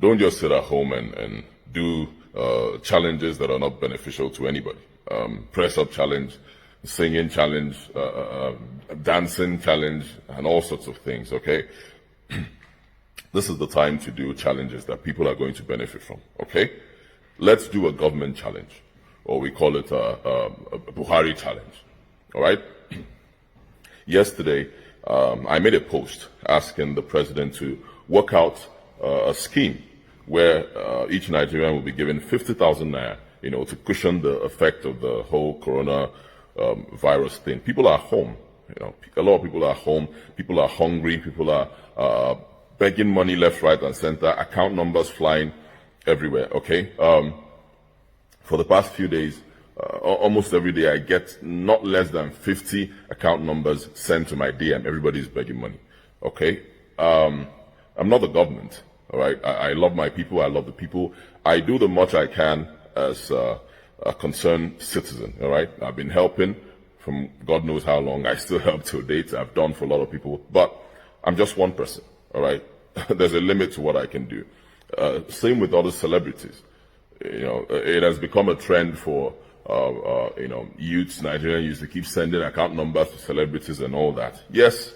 Don't just sit at home and do challenges that are not beneficial to anybody. Press up challenge, singing challenge, dancing challenge, and all sorts of things, okay? This is the time to do challenges that people are going to benefit from, okay? Let's do a government challenge, or we call it a Buhari challenge, all right? Yesterday, I made a post asking the president to work out a scheme where each Nigerian will be given 50,000 naira, to cushion the effect of the whole corona virus thing. People are home, a lot of people are home, people are hungry, people are begging money left, right, and center, account numbers flying everywhere, okay? For the past few days, almost every day I get not less than 50 account numbers sent to my DM. Everybody's begging money, okay? I'm not the government, all right? I love my people, I love the people. I do the much I can as a concerned citizen, all right? I've been helping from God knows how long. I still help till date. I've done for a lot of people, but I'm just one person, all right? There's a limit to what I can do. Same with other celebrities. It has become a trend for, youths, Nigerian youths to keep sending account numbers to celebrities and all that. Yes,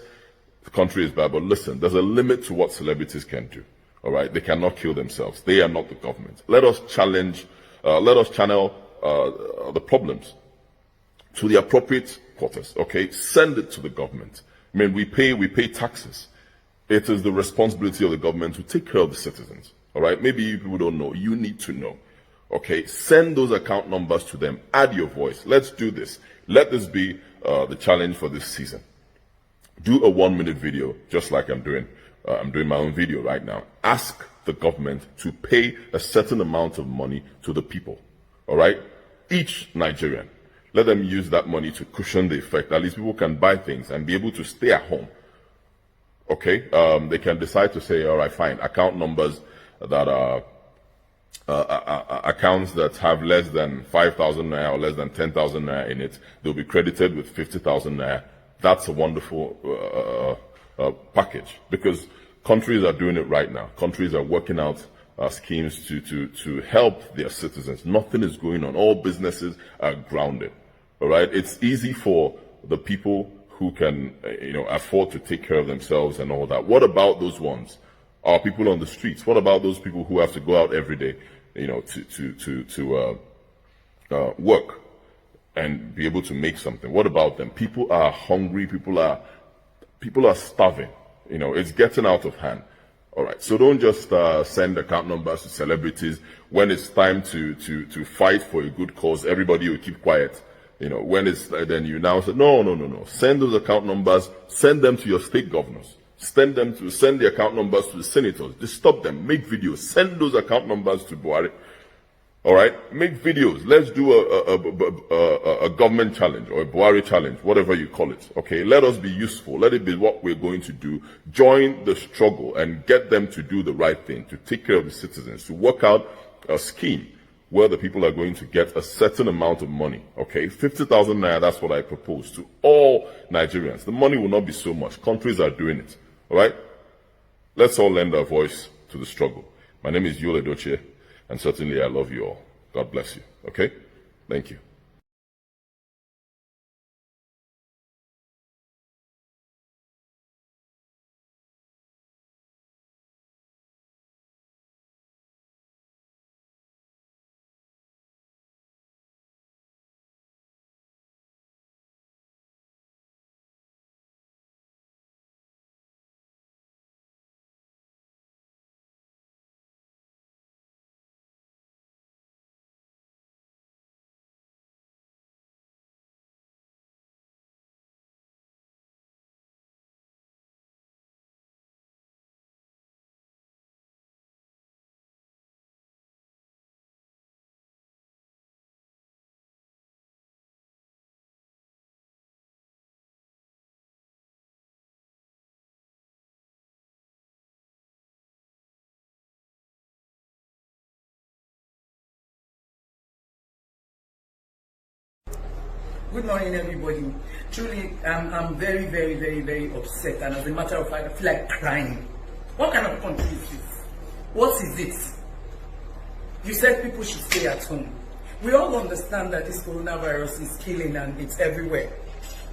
the country is bad, but listen, there's a limit to what celebrities can do, all right? They cannot kill themselves. They are not the government. Let us channel the problems to the appropriate quarters, okay? Send it to the government. I mean, we pay taxes. It is the responsibility of the government to take care of the citizens, all right? Maybe you people don't know. You need to know, okay? Send those account numbers to them. Add your voice. Let's do this. Let this be the challenge for this season. Do a 1-minute video, just like I'm doing. I'm doing my own video right now. Ask the government to pay a certain amount of money to the people, all right? Each Nigerian. Let them use that money to cushion the effect. At least people can buy things and be able to stay at home. Okay, they can decide to say, all right, fine, account numbers that are accounts that have less than 5,000 naira or less than 10,000 naira in it, they'll be credited with 50,000 naira. That's a wonderful package, because countries are doing it right now. Countries are working out schemes to help their citizens. Nothing is going on. All businesses are grounded. All right, it's easy for the people who can, afford to take care of themselves and all that. What about those ones? Our people on the streets? What about those people who have to go out every day, to work and be able to make something? What about them? People are hungry. People are starving. It's getting out of hand. All right. So don't just send account numbers to celebrities. When it's time to fight for a good cause, everybody will keep quiet. When it's then you now say, no. Send those account numbers, send them to your state governors. Send the account numbers to the senators. Just stop them, make videos, send those account numbers to Buhari. All right, make videos. Let's do a government challenge or a Buhari challenge, whatever you call it. Okay, let us be useful. Let it be what we're going to do. Join the struggle and get them to do the right thing, to take care of the citizens, to work out a scheme where the people are going to get a certain amount of money, okay? 50,000 naira, that's what I propose to all Nigerians. The money will not be so much. Countries are doing it, all right? Let's all lend our voice to the struggle. My name is Yul Edochie, and certainly I love you all. God bless you, okay? Thank you. Good morning, everybody. Truly, I'm very, very, very, very upset, and as a matter of fact, I feel like crying. What kind of country is this? What is it? You said people should stay at home. We all understand that this coronavirus is killing and it's everywhere.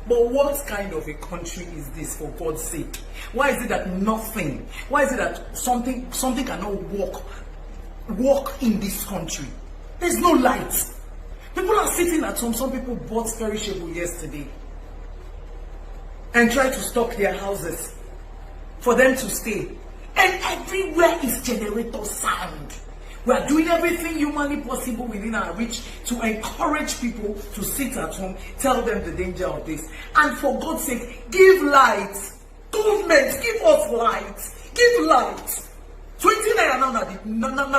But what kind of a country is this, for God's sake? Why is it that nothing? Why is it that something cannot work in this country? There's no light. People are sitting at home. Some people bought perishable yesterday and tried to stock their houses for them to stay. And everywhere is generator sound. We are doing everything humanly possible within our reach to encourage people to sit at home, tell them the danger of this. And for God's sake, give light. Government, give us light. Give light. 20 naira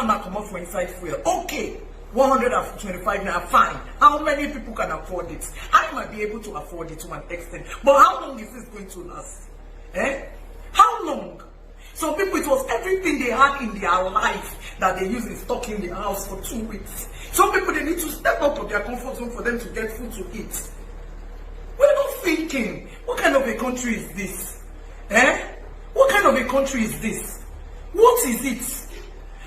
now come out for inside fuel. Okay, 125 naira, fine. How many people can afford it? I might be able to afford it to an extent. But how long is this going to last? How long? Some people, it was everything they had in their life that they used in stock in the house for 2 weeks. Some people, they need to step out of their comfort zone for them to get food to eat. We're not thinking, what kind of a country is this? What kind of a country is this? What is it?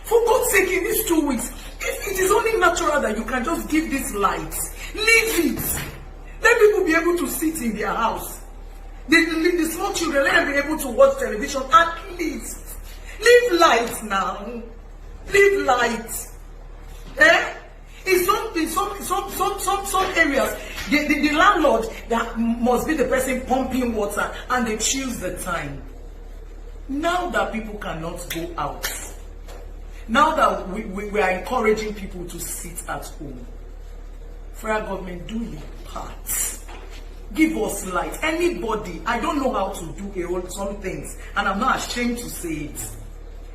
For God's sake, in these 2 weeks, if it is only natural that you can just give this light, leave it. Let people be able to sit in their house. The small children, let them be able to watch television at least. Leave light now. Leave light. In some areas, the landlord that must be the person pumping water, and they choose the time. Now that people cannot go out, now that we are encouraging people to sit at home, federal government, do your part. Give us light. Anybody, I don't know how to do some things, and I'm not ashamed to say it.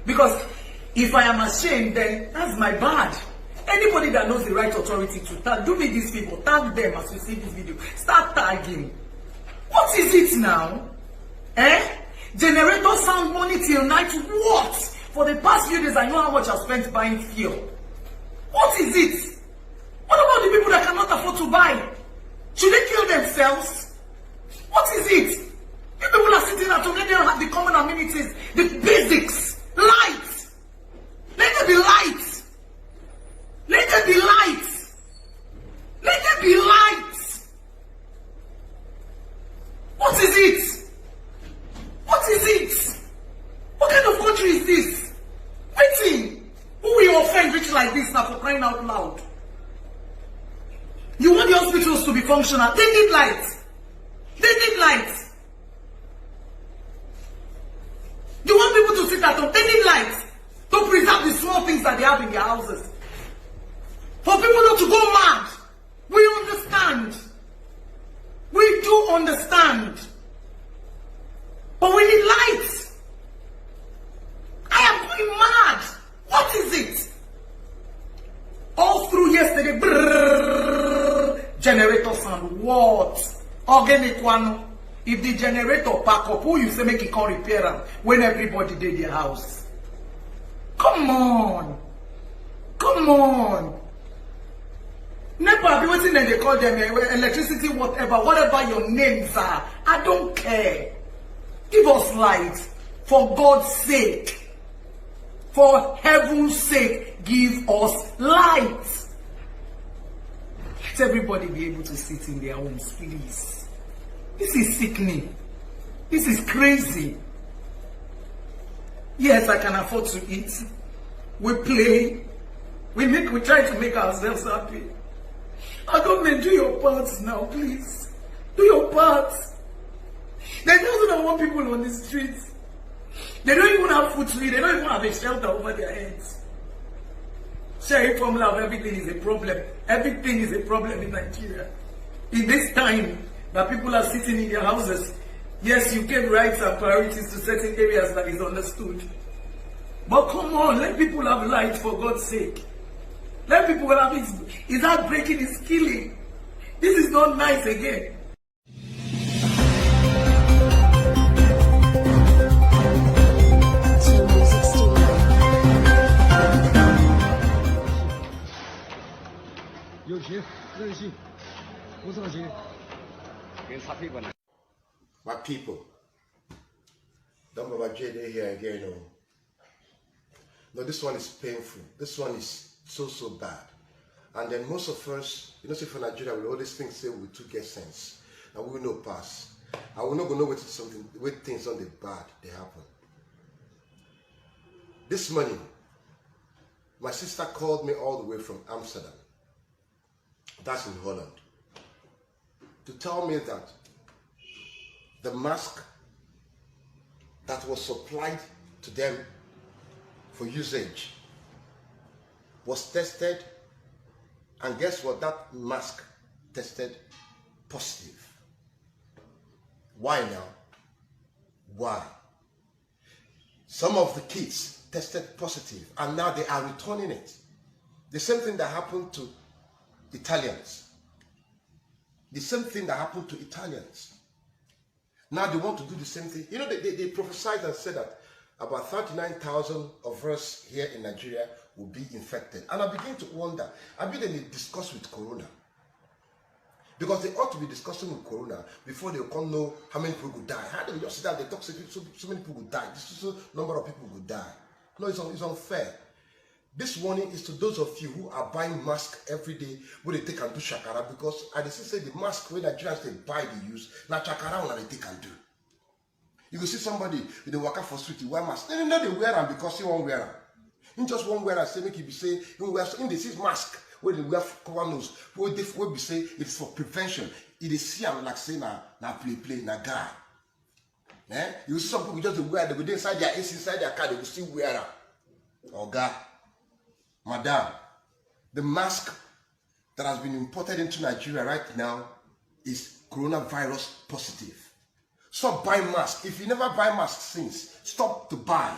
Because if I am ashamed, then that's my bad. Anybody that knows the right authority to tag, do me these people, tag them as you see this video. Start tagging. What is it now? Generator sound money till night. What? For the past few days, I know how much I've spent buying fuel. What is it? What about the people that cannot afford to buy? Should they kill themselves? What is it? If people are sitting at home, they don't have the common amenities, the basics. Light. Let there be light. Let there be light. Let there be light. What is it? What is it? What kind of country is this? Waiting. Who will offend rich like this now, for crying out loud? You want the hospitals to be functional. They need light. They need light. You want people to sit at home. They need light to preserve the small things that they have in their houses. For people not to go mad. We understand. We do understand. But we need light. I am going mad. What is it? All through yesterday, generator sound. What? Organic one. If the generator pack up, who you say make it come repair them when everybody did their house? Come on. Come on. NEPA, be waiting and they call them electricity, whatever your names are. I don't care. Give us light. For God's sake. For heaven's sake, give us light. Let everybody be able to sit in their homes, please. This is sickening. This is crazy. Yes, I can afford to eat. We play. We try to make ourselves happy. Our government, do your part now, please. Do your part. There's 1,001 people on the streets. They don't even have food to eat. They don't even have a shelter over their heads. Sharing formula of everything is a problem. Everything is a problem in Nigeria. In this time that people are sitting in their houses, yes, you gave rights and priorities to certain areas that is understood. But come on, let people have light, for God's sake. Let people have it. It's heartbreaking, it's killing. This is not nice again. My people, don't go about JD here again. No, this one is painful. This one is so bad. And then most of us, you know, say for Nigeria, we always think, say, we too get sense. And we will know pass. And we're not going to know when things on the bad, they happen. This morning, my sister called me all the way from Amsterdam. That's in Holland. To tell me that the mask that was supplied to them for usage was tested, and guess what? That mask tested positive. Why now? Why? Some of the kids tested positive and now they are returning it. The same thing that happened to Italians. The same thing that happened to Italians. Now they want to do the same thing. You know, they prophesied and said that about 39,000 of us here in Nigeria will be infected. And I begin to wonder, I mean, they discuss with Corona. Because they ought to be discussing with Corona before they can know how many people will die. How do we just sit down, they talk, so many people will die. This is a number of people will die. No, it's unfair. This warning is to those of you who are buying masks every day where they take and do shakara, because I just say the mask where Nigerians they buy, they use, now shakara when they take and do. You can see somebody with the worker for street, he wear mask. They wear them because he won't wear them. He just won't wear them, say make you be say, he wear in this mask where they wear cover nose, where they be say it's for prevention. It is see I'm like say na play na guy. You see some people just wear them, they inside their AC, inside their car, they will still wear them. Oh God. Madam, the mask that has been imported into Nigeria right now is coronavirus positive. Stop buying masks. If you never buy masks since, stop to buy.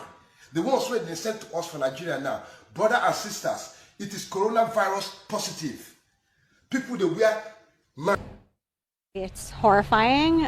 The ones where they sent to us from Nigeria now, brothers and sisters, it is coronavirus positive. People, they wear masks. It's horrifying.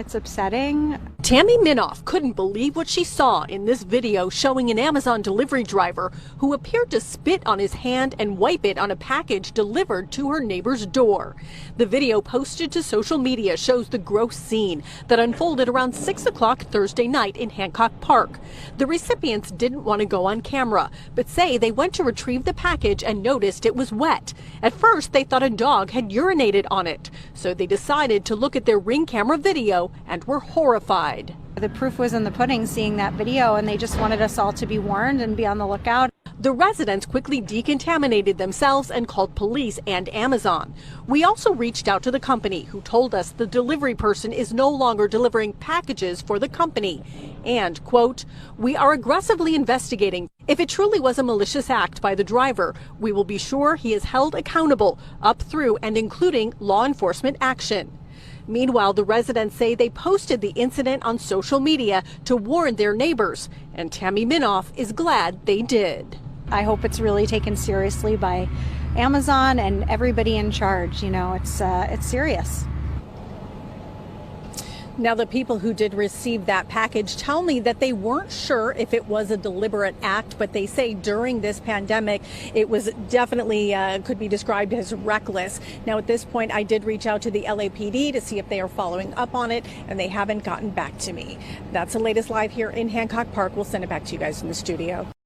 It's upsetting. Tammy Minoff couldn't believe what she saw in this video showing an Amazon delivery driver who appeared to spit on his hand and wipe it on a package delivered to her neighbor's door. The video posted to social media shows the gross scene that unfolded around 6 o'clock Thursday night in Hancock Park. The recipients didn't want to go on camera, but say they went to retrieve the package and noticed it was wet. At first, they thought a dog had urinated on it, so they decided to look at their Ring camera video and were horrified. The proof was in the pudding, seeing that video, and they just wanted us all to be warned and be on the lookout. The residents quickly decontaminated themselves and called police and Amazon. We also reached out to the company, who told us the delivery person is no longer delivering packages for the company. And, quote, "We are aggressively investigating. If it truly was a malicious act by the driver, we will be sure he is held accountable, up through and including law enforcement action." Meanwhile, the residents say they posted the incident on social media to warn their neighbors, and Tammy Minoff is glad they did. I hope it's really taken seriously by Amazon and everybody in charge. You know, it's serious. Now, the people who did receive that package tell me that they weren't sure if it was a deliberate act, but they say during this pandemic, it was definitely could be described as reckless. Now, at this point, I did reach out to the LAPD to see if they are following up on it, and they haven't gotten back to me. That's the latest live here in Hancock Park. We'll send it back to you guys in the studio.